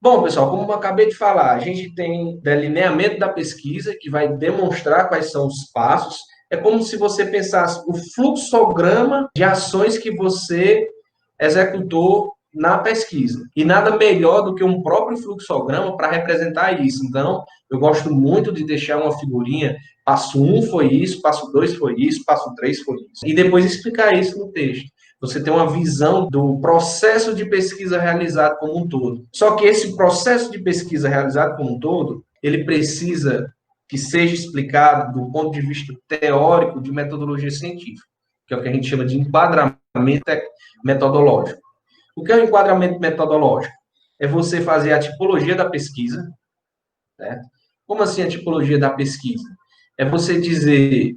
Bom, pessoal, como eu acabei de falar, a gente tem delineamento da pesquisa, que vai demonstrar quais são os passos. É como se você pensasse o fluxograma de ações que você executou na pesquisa. E nada melhor do que um próprio fluxograma para representar isso. Então, eu gosto muito de deixar uma figurinha. Passo um foi isso, passo 2 foi isso, passo 3 foi isso. E depois explicar isso no texto. Você tem uma visão do processo de pesquisa realizado como um todo. Só que esse processo de pesquisa realizado como um todo, ele precisa que seja explicado do ponto de vista teórico de metodologia científica, que é o que a gente chama de enquadramento metodológico. O que é o enquadramento metodológico? É você fazer a tipologia da pesquisa, né? Como assim a tipologia da pesquisa? É você dizer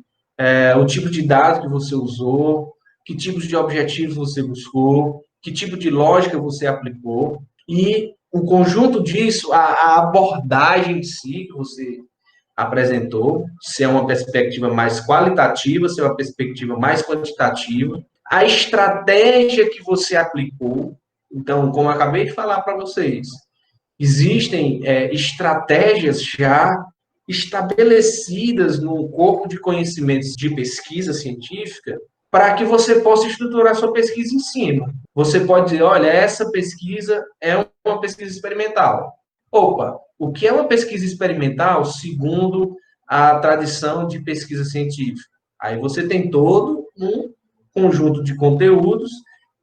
o tipo de dado que você usou, que tipos de objetivos você buscou, que tipo de lógica você aplicou, e o conjunto disso, a abordagem em si que você apresentou, se é uma perspectiva mais qualitativa, se é uma perspectiva mais quantitativa, a estratégia que você aplicou. Então, como eu acabei de falar para vocês, existem estratégias já estabelecidas no corpo de conhecimentos de pesquisa científica para que você possa estruturar sua pesquisa em cima. Você pode dizer, olha, essa pesquisa é uma pesquisa experimental. Opa, o que é uma pesquisa experimental segundo a tradição de pesquisa científica? Aí você tem todo um conjunto de conteúdos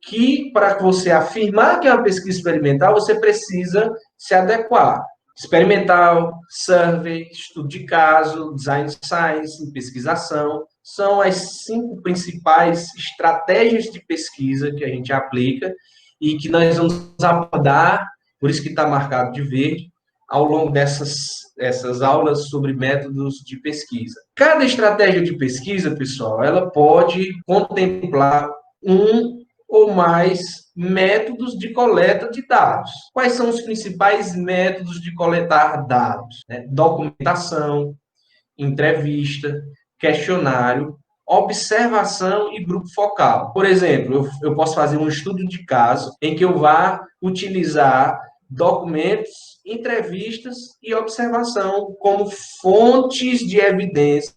que, para você afirmar que é uma pesquisa experimental, você precisa se adequar. Experimental, survey, estudo de caso, design science, pesquisação, são as 5 principais estratégias de pesquisa que a gente aplica e que nós vamos abordar, por isso que está marcado de verde, ao longo essas aulas sobre métodos de pesquisa. Cada estratégia de pesquisa, pessoal, ela pode contemplar um ou mais métodos de coleta de dados. Quais são os principais métodos de coletar dados? Documentação, entrevista, questionário, observação e grupo focal. Por exemplo, eu posso fazer um estudo de caso em que eu vá utilizar documentos, entrevistas e observação como fontes de evidência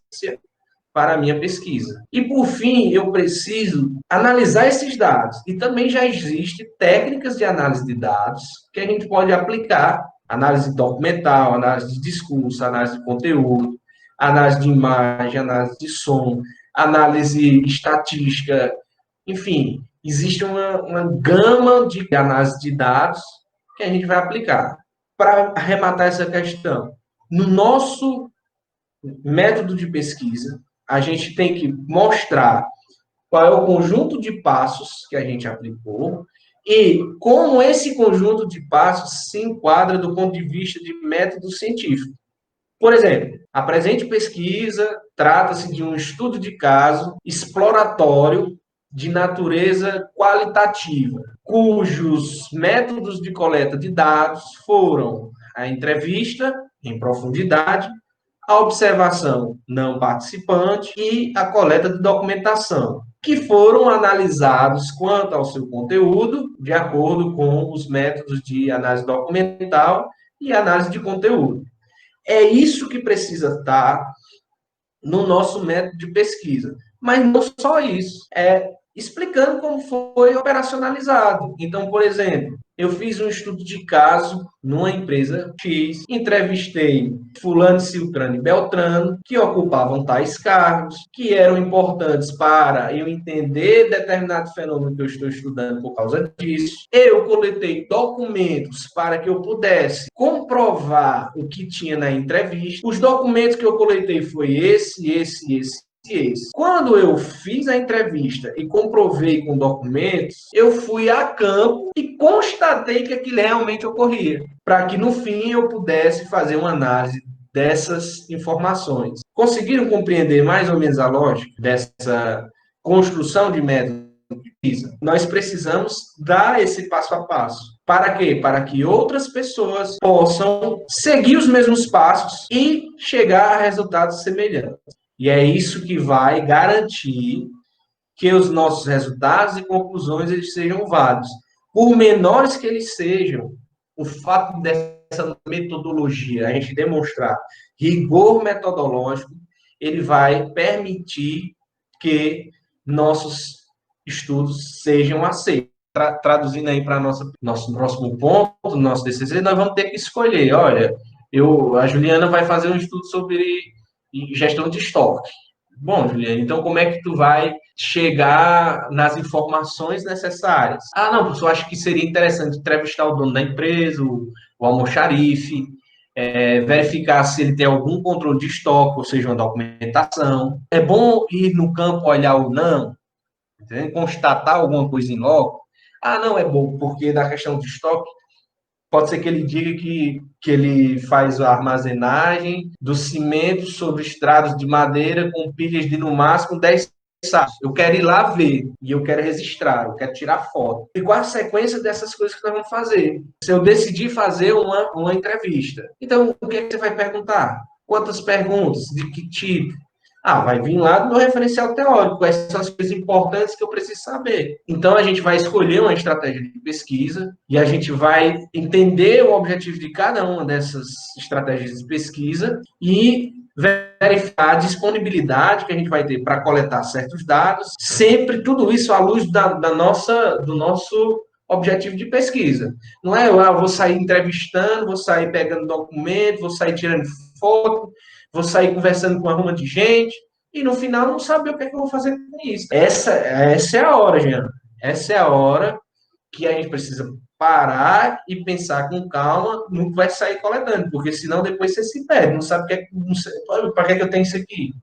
para a minha pesquisa. E, por fim, eu preciso analisar esses dados. E também já existem técnicas de análise de dados que a gente pode aplicar, análise documental, análise de discurso, análise de conteúdo, análise de imagem, análise de som, análise estatística, enfim, existe uma gama de análise de dados que a gente vai aplicar. Para arrematar essa questão, no nosso método de pesquisa, a gente tem que mostrar qual é o conjunto de passos que a gente aplicou e como esse conjunto de passos se enquadra do ponto de vista de método científico. Por exemplo, a presente pesquisa trata-se de um estudo de caso exploratório de natureza qualitativa, cujos métodos de coleta de dados foram a entrevista em profundidade, a observação não participante e a coleta de documentação, que foram analisados quanto ao seu conteúdo, de acordo com os métodos de análise documental e análise de conteúdo. É isso que precisa estar no nosso método de pesquisa. Mas não só isso, explicando como foi operacionalizado. Então, por exemplo, eu fiz um estudo de caso numa empresa X, entrevistei fulano, Siltrano e Beltrano, que ocupavam tais cargos, que eram importantes para eu entender determinado fenômeno que eu estou estudando por causa disso. Eu coletei documentos para que eu pudesse comprovar o que tinha na entrevista. Os documentos que eu coletei foi esse. Quando eu fiz a entrevista e comprovei com documentos, eu fui a campo e constatei que aquilo realmente ocorria, para que no fim eu pudesse fazer uma análise dessas informações. Conseguiram compreender mais ou menos a lógica dessa construção de método de pesquisa? Nós precisamos dar esse passo a passo. Para quê? Para que outras pessoas possam seguir os mesmos passos e chegar a resultados semelhantes. E é isso que vai garantir que os nossos resultados e conclusões eles sejam válidos. Por menores que eles sejam, o fato dessa metodologia, a gente demonstrar rigor metodológico, ele vai permitir que nossos estudos sejam aceitos. Traduzindo aí para nosso próximo ponto, nosso TCC, nós vamos ter que escolher, olha, a Juliana vai fazer um estudo sobre gestão de estoque. Bom, Juliana, então como é que tu vai chegar nas informações necessárias? Ah, não, professor, acho que seria interessante entrevistar o dono da empresa, o almoxarife, verificar se ele tem algum controle de estoque, ou seja, uma documentação. É bom ir no campo olhar ou não, entendeu? Constatar alguma coisa em loco. Ah, não, é bom, porque da questão de estoque, pode ser que ele diga que ele faz a armazenagem do cimento sobre estrados de madeira com pilhas de, no máximo, 10 sacos. Eu quero ir lá ver e eu quero registrar, eu quero tirar foto. E qual a sequência dessas coisas que nós vamos fazer? Se eu decidir fazer uma entrevista, então o que é que você vai perguntar? Quantas perguntas? De que tipo? Ah, vai vir lá do meu referencial teórico, quais são as coisas importantes que eu preciso saber. Então, a gente vai escolher uma estratégia de pesquisa e a gente vai entender o objetivo de cada uma dessas estratégias de pesquisa e verificar a disponibilidade que a gente vai ter para coletar certos dados, sempre tudo isso à luz do nosso objetivo de pesquisa. Não é, vou sair entrevistando, vou sair pegando documento, vou sair tirando foto, vou sair conversando com uma ruma de gente, e no final não saber o que é que eu vou fazer com isso. Essa é a hora, Jean. Essa é a hora que a gente precisa parar e pensar com calma no que vai sair coletando, porque senão depois você se perde, não sabe o que é, para que eu tenho isso aqui.